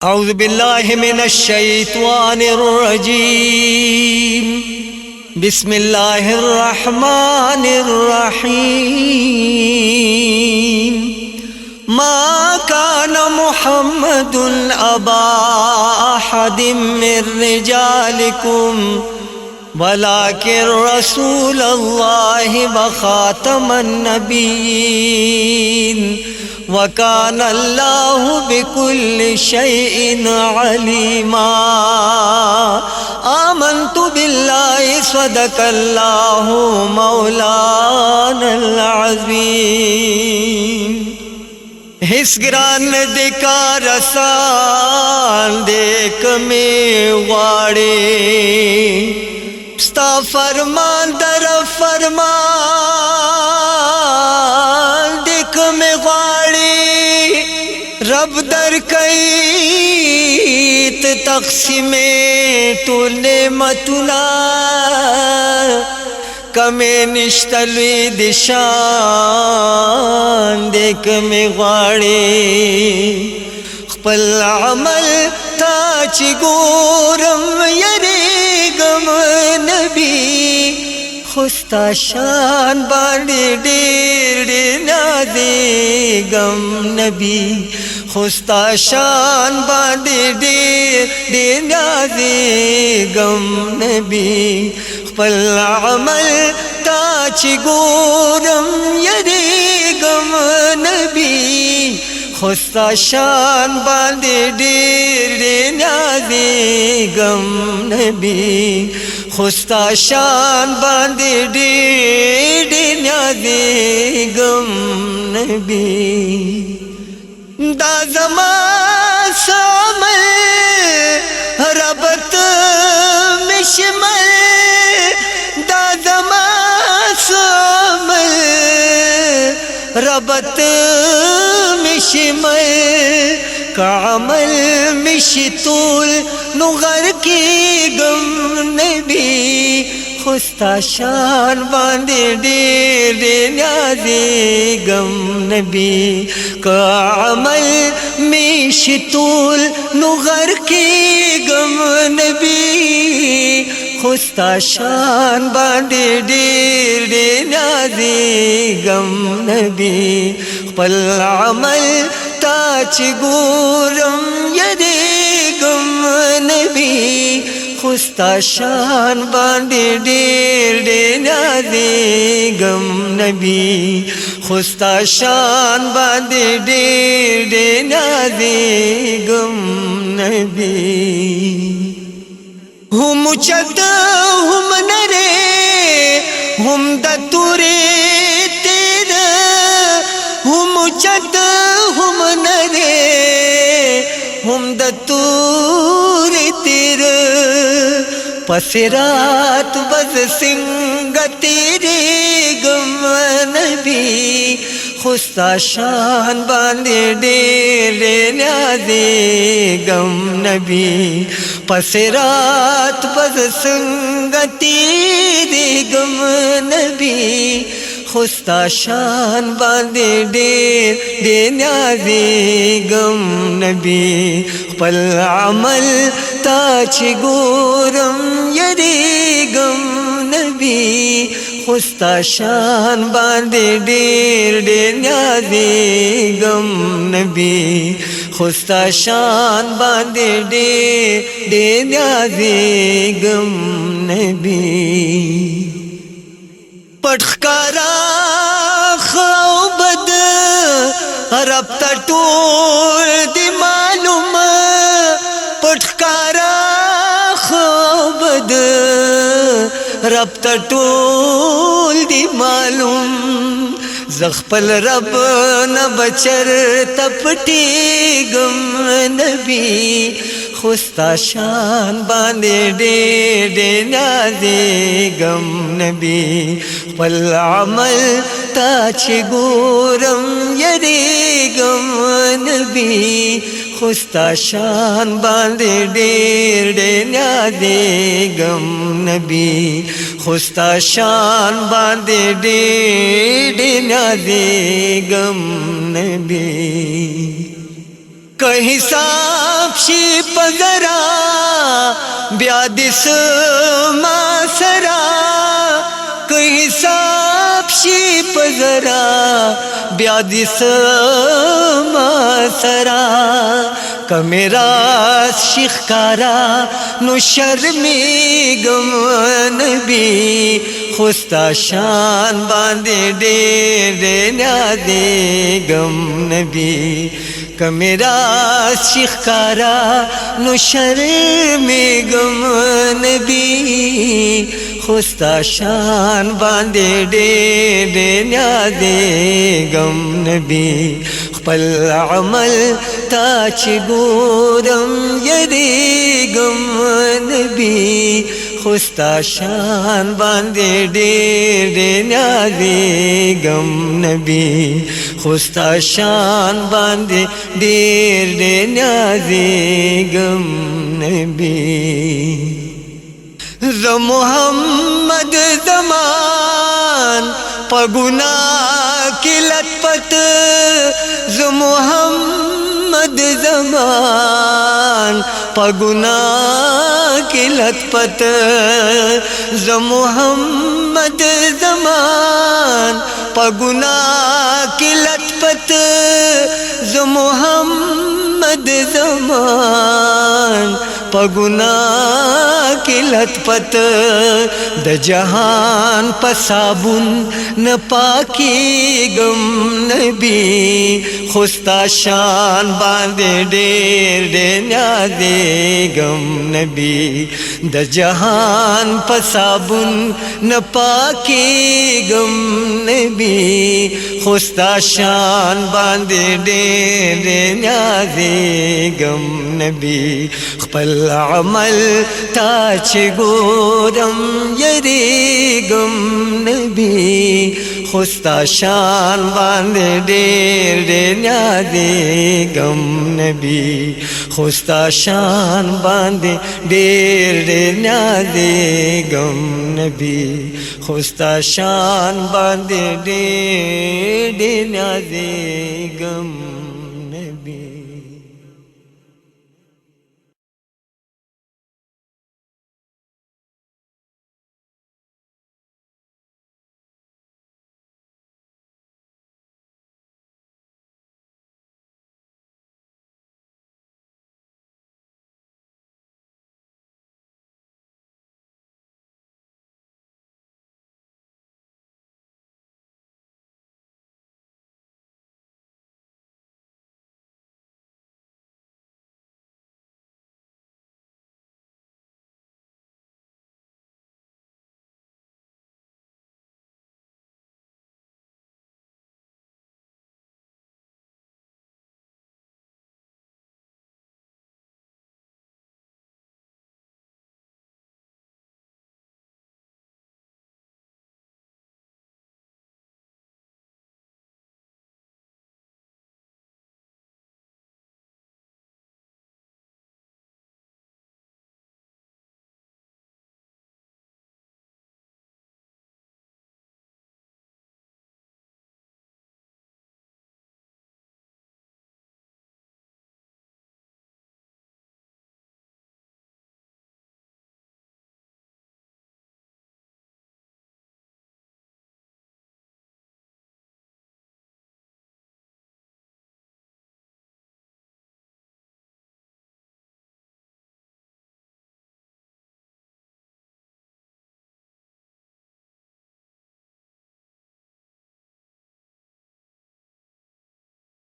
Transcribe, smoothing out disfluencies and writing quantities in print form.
أعوذ بالله من الشيطان الرجيم بسم الله الرحمن الرحيم ما كان محمد أبا أحد من رجالكم ولكن رسول الله وخاتم النبيين وكان الله بكل شيء عليما آمنت بالله صدق الله مولانا العظيم हिस गिरान दिकार आसान देख में वाड़े स्ता फरमान दर फरमान देख में वाड़े रब दर कईत तक़सीमे तूने मतुना कमे निश्तलवी दिशान देख में वाड़े खपल अमल ताची गोरम यरे गम नबी खुस्ता शान बाड़े डेर नादे गम नबी खुस्ता शान बाड़े डेर नादे गम नबी पल अमल ताची गोरम यरे गम नबी खुस्ता शान बांधे डेर नाज़े गम नबी खुस्ता शान बांधे डेर नाज़े गम नबी दाज़मा सामल रबत मिशमल रबत मिशमल कामल मिशतुल नुगर की गम नबी खुस्ता शान बांधे डेर नाज़े गम नबी कामल मिशतुल नुगर की गम नबी खुस्ता शान बांधे डेर नाज़े गम नबी पल अमल ताच गोरम यरे गम नबी खुस्ता शान बांधे डेर नाज़े गम नबी खुस्ता शान बांधे डेर नाज़े गम नबी हम चद हम नरे हम दतुरे तेरा हम चद हम नरे हम दतुरे तेरा पसरात बज सिंग तेरे गम नबी खुस्ता शान बांधे डेर नाज़े गम नबी पसरात बज संगती दे गम नबी खुस्ता शान बांधे डेर नाज़े गम नबी पल अमल ताच गोरम यरे गम नबी खुस्ता शान बांधे डेर नाज़े गम नबी खुस्ता शान बांधे डेर नाज़े गम नबी पटकारा खौबद रब तटूल दी मालूम पटकारा खौबद रब तटूल दी मालूम ज़ख्पल रब न बचर तपटी गम नबी खुस्ता शान बांधे डेर नाज़े गम नबी पल अमल ताच गोरम यरे गम नबी खुस्ता शान बांधे डेर नाज़े गम नबी खुस्ता शान बांधे डेर नाज़े गम नबी که حساب شي پزرا بیا دس ما سرا که حساب شي پزرا بیا دس ما سرا که میرا شیخ کارا نو شرمیگم نبی خوستا شان باندې ډېر نیازېږم نبی که میرا شیخ کارا نو شرمیگم نبی خوستا شان باندې ډېر نیازېږم نبی خپل عمل تا چې ګورم یریږم نبی خوستا شان باندې ډېر نیازېږم نبی خوستا شان باندې ډېر نیازېږم نبی ز محمد زمان په ګناه کې لطپت ز محمد زمان په ګناه کې لطپت ز محمد زمان په ګناه کې لطپت ز محمد زمان په ګناه کې لطپت د جهان په صابون نه پاکېږم نبی خوستا شان باندې ډېر نیازېږم نبی د جهان په صابون نه پاکېږم نبی خوستا شان باندې ډېر نیازېږم نبی خپل عمل تا چې ګورم یریږم نبی خوستا شان باندې ډېر نیازېږم نبی خوستا شان باندې ډېر نیازېږم نبی خوستا شان باندې ډېر نیازېږم